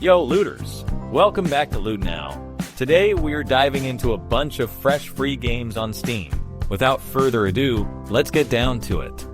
Yo, looters! Welcome back to Loot Now. Today we're diving into a bunch of fresh free games on Steam. Without further ado, let's get down to it.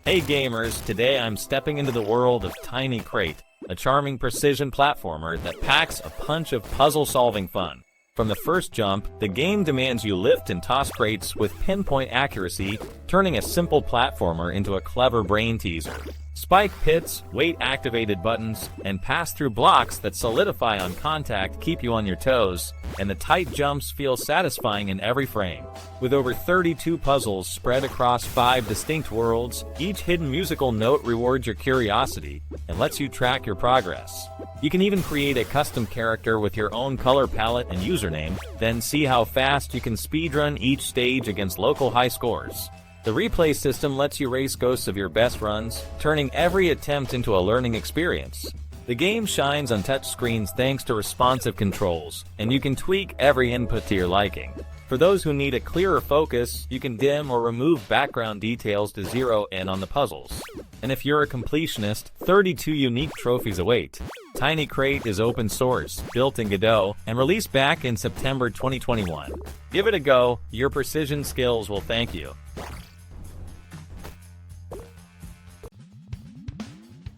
Hey gamers, today I'm stepping into the world of Tiny Crate, a charming precision platformer that packs a punch of puzzle-solving fun. From the first jump, the game demands you lift and toss crates with pinpoint accuracy, turning a simple platformer into a clever brain teaser. Spike pits, weight-activated buttons, and pass-through blocks that solidify on contact keep you on your toes, and the tight jumps feel satisfying in every frame. With over 32 puzzles spread across 5 distinct worlds, each hidden musical note rewards your curiosity and lets you track your progress. You can even create a custom character with your own color palette and username, then see how fast you can speedrun each stage against local high scores. The replay system lets you race ghosts of your best runs, turning every attempt into a learning experience. The game shines on touchscreens thanks to responsive controls, and you can tweak every input to your liking. For those who need a clearer focus, you can dim or remove background details to zero in on the puzzles. And if you're a completionist, 32 unique trophies await. Tiny Crate is open source, built in Godot, and released back in September 2021. Give it a go, your precision skills will thank you.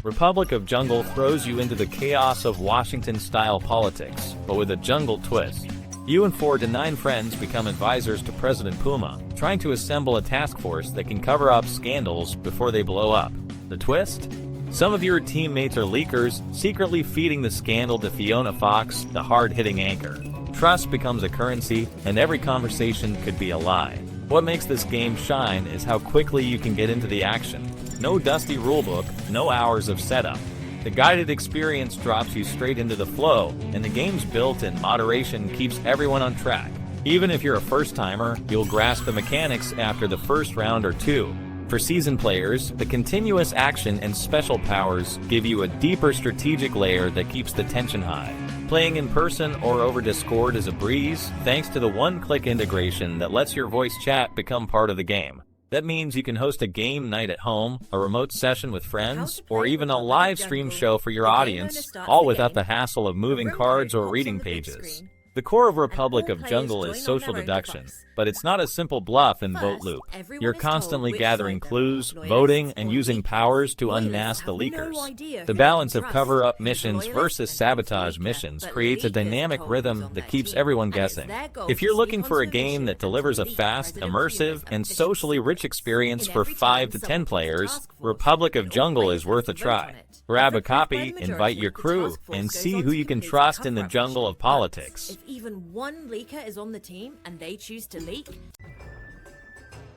Republic of Jungle throws you into the chaos of Washington-style politics, but with a jungle twist. You and 4 to 9 friends become advisors to President Puma, trying to assemble a task force that can cover up scandals before they blow up. The twist? Some of your teammates are leakers, secretly feeding the scandal to Fiona Fox, the hard-hitting anchor. Trust becomes a currency, and every conversation could be a lie. What makes this game shine is how quickly you can get into the action. No dusty rulebook, no hours of setup. The guided experience drops you straight into the flow, and the game's built-in moderation keeps everyone on track. Even if you're a first-timer, you'll grasp the mechanics after the first round or two. For seasoned players, the continuous action and special powers give you a deeper strategic layer that keeps the tension high. Playing in person or over Discord is a breeze, thanks to the one-click integration that lets your voice chat become part of the game. That means you can host a game night at home, a remote session with friends, or even a live stream show for your audience, all without the hassle of moving cards or reading pages. The core of Republic of Jungle is social deduction, but it's not a simple bluff and vote loop. You're constantly gathering clues, voting, and using powers to unmask the leakers. The balance of cover-up missions versus sabotage missions creates a dynamic rhythm that keeps everyone guessing. If you're looking for a game that delivers a fast, immersive, and socially rich experience for 5 to 10 players, Republic of Jungle is worth a try. Grab a copy, invite your crew, and see who you can trust in the jungle of politics. If even one leaker is on the team and they choose to leak.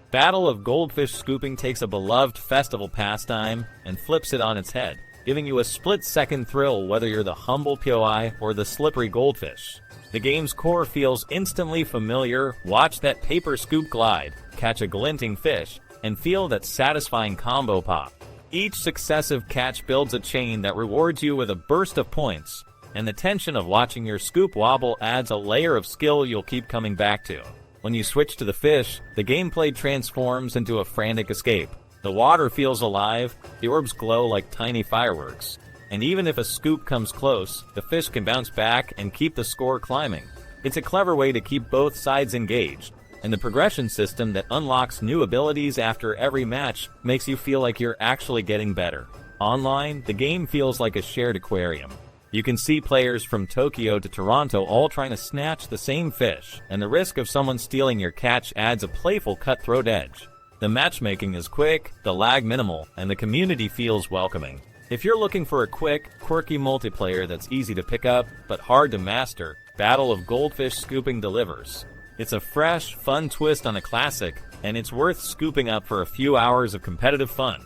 Battle of Goldfish Scooping takes a beloved festival pastime and flips it on its head, giving you a split-second thrill whether you're the humble POI or the slippery goldfish. The game's core feels instantly familiar. Watch that paper scoop glide, catch a glinting fish, and feel that satisfying combo pop. Each successive catch builds a chain that rewards you with a burst of points, and the tension of watching your scoop wobble adds a layer of skill you'll keep coming back to. When you switch to the fish, the gameplay transforms into a frantic escape. The water feels alive, the orbs glow like tiny fireworks, and even if a scoop comes close, the fish can bounce back and keep the score climbing. It's a clever way to keep both sides engaged, and the progression system that unlocks new abilities after every match makes you feel like you're actually getting better. Online, the game feels like a shared aquarium. You can see players from Tokyo to Toronto all trying to snatch the same fish, and the risk of someone stealing your catch adds a playful cutthroat edge. The matchmaking is quick, the lag minimal, and the community feels welcoming. If you're looking for a quick, quirky multiplayer that's easy to pick up, but hard to master, Battle of Goldfish Scooping delivers. It's a fresh, fun twist on a classic, and it's worth scooping up for a few hours of competitive fun.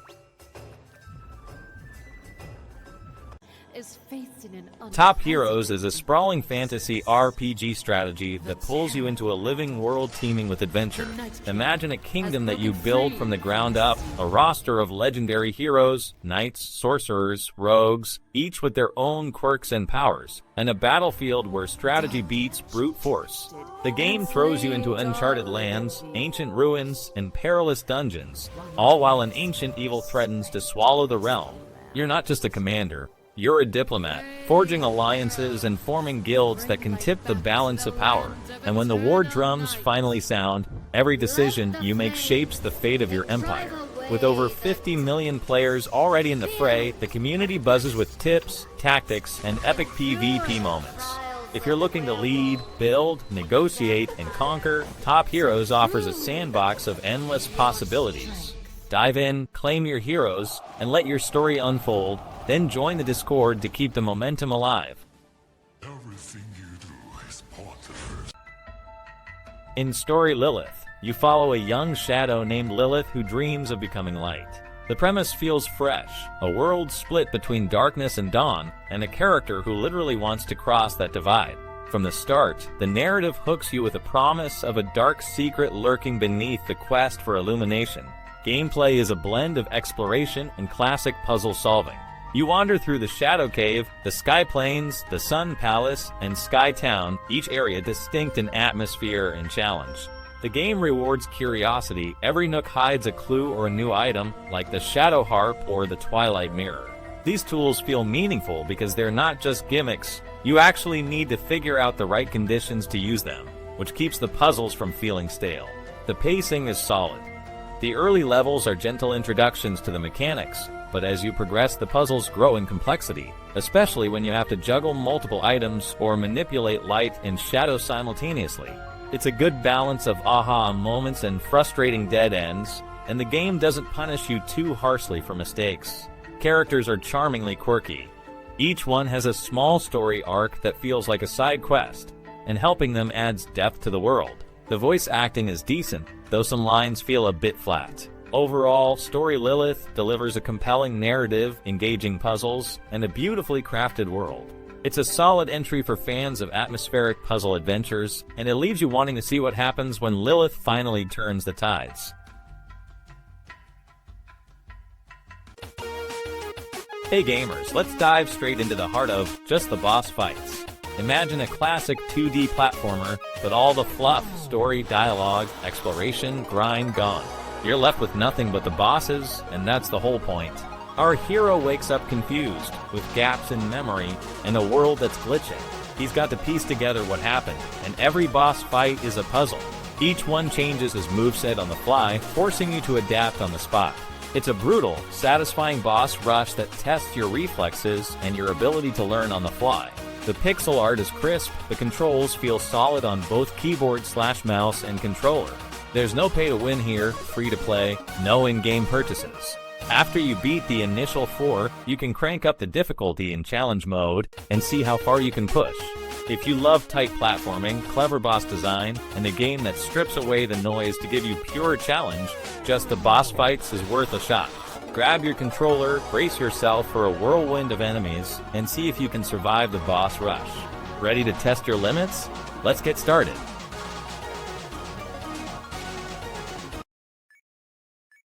is facing an Top Heroes is a sprawling fantasy RPG strategy that pulls you into a living world teeming with adventure. Imagine a kingdom that you build from the ground up, a roster of legendary heroes, knights, sorcerers, rogues, each with their own quirks and powers, and a battlefield where strategy beats brute force. The game throws you into uncharted lands, ancient ruins, and perilous dungeons, all while an ancient evil threatens to swallow the realm. You're not just a commander. You're a diplomat, forging alliances and forming guilds that can tip the balance of power. And when the war drums finally sound, every decision you make shapes the fate of your empire. With over 50 million players already in the fray, the community buzzes with tips, tactics, and epic PvP moments. If you're looking to lead, build, negotiate, and conquer, Top Heroes offers a sandbox of endless possibilities. Dive in, claim your heroes, and let your story unfold. Then join the Discord to keep the momentum alive. Everything you do is part of it. In Story Lilith, you follow a young shadow named Lilith who dreams of becoming light. The premise feels fresh, a world split between darkness and dawn, and a character who literally wants to cross that divide. From the start, the narrative hooks you with a promise of a dark secret lurking beneath the quest for illumination. Gameplay is a blend of exploration and classic puzzle solving. You wander through the Shadow Cave, the Sky Plains, the Sun Palace, and Sky Town, each area distinct in atmosphere and challenge. The game rewards curiosity. Every nook hides a clue or a new item, like the Shadow Harp or the Twilight Mirror. These tools feel meaningful because they're not just gimmicks. You actually need to figure out the right conditions to use them, which keeps the puzzles from feeling stale. The pacing is solid. The early levels are gentle introductions to the mechanics, but as you progress the puzzles grow in complexity, especially when you have to juggle multiple items or manipulate light and shadow simultaneously. It's a good balance of aha moments and frustrating dead ends, and the game doesn't punish you too harshly for mistakes. Characters are charmingly quirky. Each one has a small story arc that feels like a side quest, and helping them adds depth to the world. The voice acting is decent, though some lines feel a bit flat. Overall, Story Lilith delivers a compelling narrative, engaging puzzles, and a beautifully crafted world. It's a solid entry for fans of atmospheric puzzle adventures, and it leaves you wanting to see what happens when Lilith finally turns the tides. Hey gamers, let's dive straight into the heart of just the boss fights. Imagine a classic 2D platformer, but all the fluff, story, dialogue, exploration, grind gone. You're left with nothing but the bosses, and that's the whole point. Our hero wakes up confused, with gaps in memory, and a world that's glitching. He's got to piece together what happened, and every boss fight is a puzzle. Each one changes his moveset on the fly, forcing you to adapt on the spot. It's a brutal, satisfying boss rush that tests your reflexes and your ability to learn on the fly. The pixel art is crisp, the controls feel solid on both keyboard/mouse and controller. There's no pay to win here, free to play, no in-game purchases. After you beat the initial 4, you can crank up the difficulty in challenge mode and see how far you can push. If you love tight platforming, clever boss design, and a game that strips away the noise to give you pure challenge, just the boss fights is worth a shot. Grab your controller, brace yourself for a whirlwind of enemies, and see if you can survive the boss rush. Ready to test your limits? Let's get started.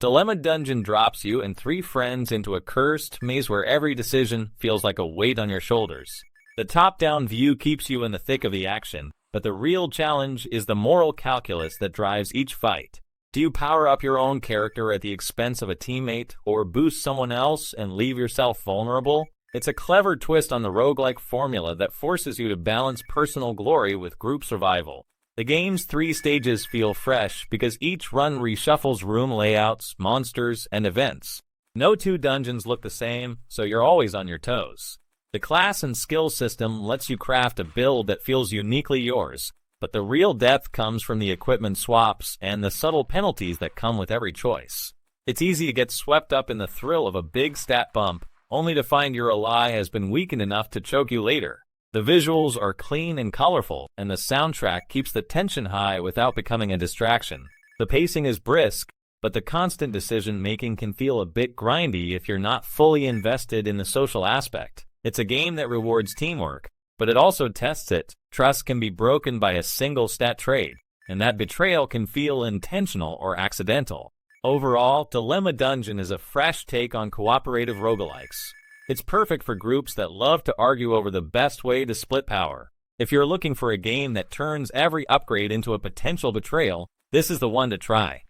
Dilemma Dungeon drops you and 3 friends into a cursed maze where every decision feels like a weight on your shoulders. The top-down view keeps you in the thick of the action, but the real challenge is the moral calculus that drives each fight. Do you power up your own character at the expense of a teammate, or boost someone else and leave yourself vulnerable? It's a clever twist on the roguelike formula that forces you to balance personal glory with group survival. The game's 3 stages feel fresh because each run reshuffles room layouts, monsters, and events. No 2 dungeons look the same, so you're always on your toes. The class and skill system lets you craft a build that feels uniquely yours, but the real depth comes from the equipment swaps and the subtle penalties that come with every choice. It's easy to get swept up in the thrill of a big stat bump, only to find your ally has been weakened enough to choke you later. The visuals are clean and colorful, and the soundtrack keeps the tension high without becoming a distraction. The pacing is brisk, but the constant decision-making can feel a bit grindy if you're not fully invested in the social aspect. It's a game that rewards teamwork, but it also tests it. Trust can be broken by a single stat trade, and that betrayal can feel intentional or accidental. Overall, Dilemma Dungeon is a fresh take on cooperative roguelikes. It's perfect for groups that love to argue over the best way to split power. If you're looking for a game that turns every upgrade into a potential betrayal, this is the one to try.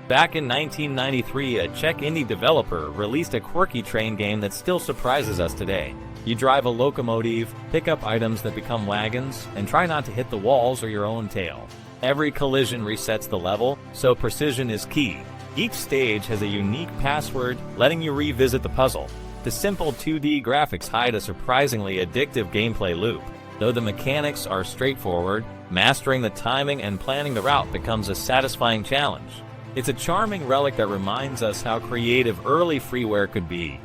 Back in 1993, a Czech indie developer released a quirky train game that still surprises us today. You drive a locomotive, pick up items that become wagons, and try not to hit the walls or your own tail. Every collision resets the level, so precision is key. Each stage has a unique password, letting you revisit the puzzle. The simple 2D graphics hide a surprisingly addictive gameplay loop. Though the mechanics are straightforward, mastering the timing and planning the route becomes a satisfying challenge. It's a charming relic that reminds us how creative early freeware could be.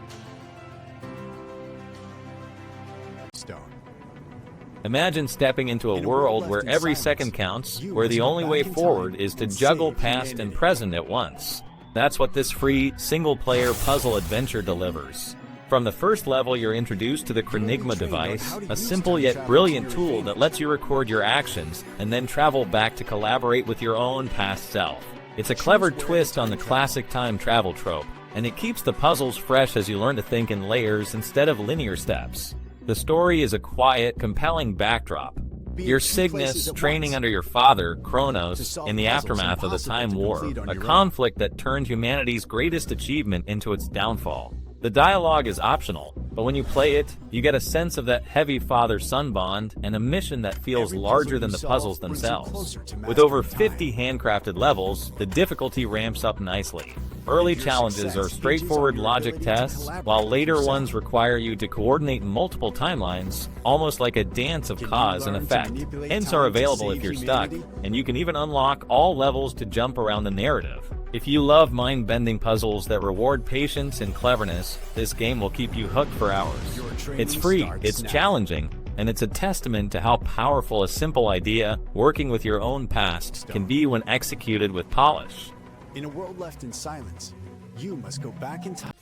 Imagine stepping into a world where every second counts, where the only way forward is to juggle past and present at once. That's what this free, single-player puzzle adventure delivers. From the first level, you're introduced to the Chronigma device, a simple yet brilliant tool that lets you record your actions and then travel back to collaborate with your own past self. It's a clever twist on the classic time travel trope, and it keeps the puzzles fresh as you learn to think in layers instead of linear steps. The story is a quiet, compelling backdrop. You're Cygnus, training under your father, Kronos, in the aftermath of the Time War, a conflict that turned humanity's greatest achievement into its downfall. The dialogue is optional, but when you play it, you get a sense of that heavy father-son bond and a mission that feels larger than the puzzles themselves. With over 50 handcrafted levels, the difficulty ramps up nicely. Early challenges are straightforward logic tests, while later ones require you to coordinate multiple timelines, almost like a dance of cause and effect. Hints are available if you're stuck, and you can even unlock all levels to jump around the narrative. If you love mind-bending puzzles that reward patience and cleverness, this game will keep you hooked for hours. It's free, it's challenging, and it's a testament to how powerful a simple idea, working with your own past, can be when executed with polish. In a world left in silence, you must go back in time.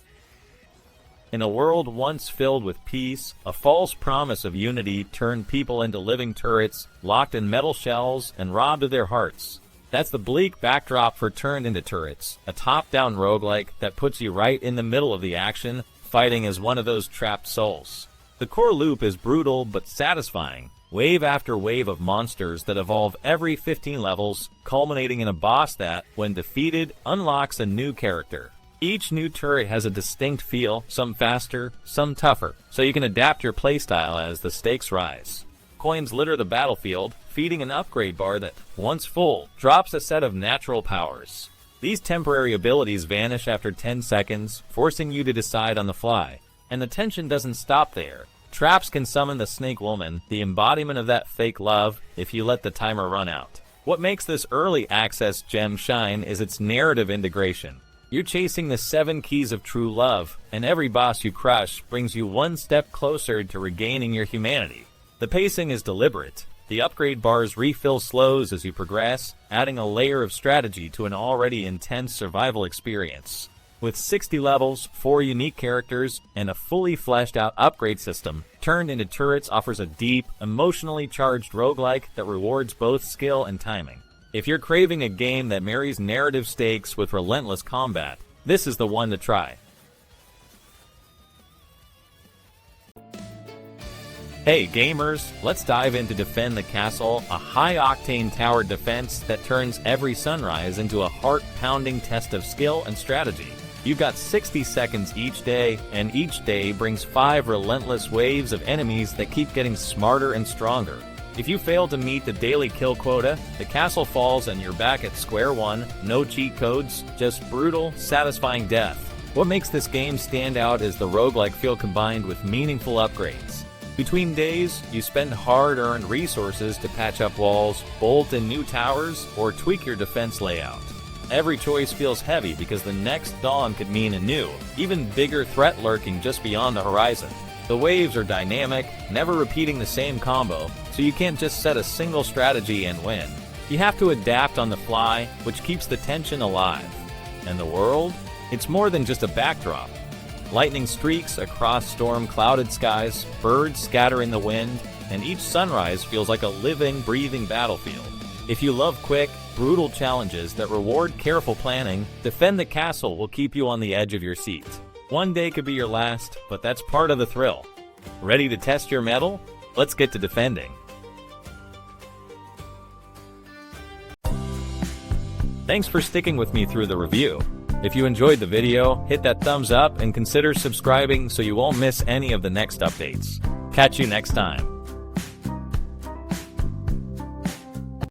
In a world once filled with peace, a false promise of unity turned people into living turrets, locked in metal shells, and robbed of their hearts. That's the bleak backdrop for Turned into Turrets, a top-down roguelike that puts you right in the middle of the action, fighting as one of those trapped souls. The core loop is brutal but satisfying, wave after wave of monsters that evolve every 15 levels, culminating in a boss that, when defeated, unlocks a new character. Each new turret has a distinct feel, some faster, some tougher, so you can adapt your playstyle as the stakes rise. Coins litter the battlefield, feeding an upgrade bar that, once full, drops a set of natural powers. These temporary abilities vanish after 10 seconds, forcing you to decide on the fly. And the tension doesn't stop there. Traps can summon the Snake Woman, the embodiment of that fake love, if you let the timer run out. What makes this early access gem shine is its narrative integration. You're chasing the 7 keys of true love, and every boss you crush brings you one step closer to regaining your humanity. The pacing is deliberate. The upgrade bars refill slows as you progress, adding a layer of strategy to an already intense survival experience. With 60 levels, 4 unique characters, and a fully fleshed out upgrade system, Turned into Turrets offers a deep, emotionally charged roguelike that rewards both skill and timing. If you're craving a game that marries narrative stakes with relentless combat, this is the one to try. Hey gamers, let's dive into Defend the Castle, a high-octane tower defense that turns every sunrise into a heart-pounding test of skill and strategy. You've got 60 seconds each day, and each day brings 5 relentless waves of enemies that keep getting smarter and stronger. If you fail to meet the daily kill quota, the castle falls and you're back at square one, no cheat codes, just brutal, satisfying death. What makes this game stand out is the roguelike feel combined with meaningful upgrades. Between days, you spend hard-earned resources to patch up walls, bolt in new towers, or tweak your defense layout. Every choice feels heavy because the next dawn could mean a new, even bigger threat lurking just beyond the horizon. The waves are dynamic, never repeating the same combo, so you can't just set a single strategy and win. You have to adapt on the fly, which keeps the tension alive. And the world? It's more than just a backdrop. Lightning streaks across storm-clouded skies, birds scatter in the wind, and each sunrise feels like a living, breathing battlefield. If you love quick, brutal challenges that reward careful planning, Defend the Castle will keep you on the edge of your seat. One day could be your last, but that's part of the thrill. Ready to test your mettle? Let's get to defending. Thanks for sticking with me through the review. If you enjoyed the video, hit that thumbs up and consider subscribing so you won't miss any of the next updates. Catch you next time.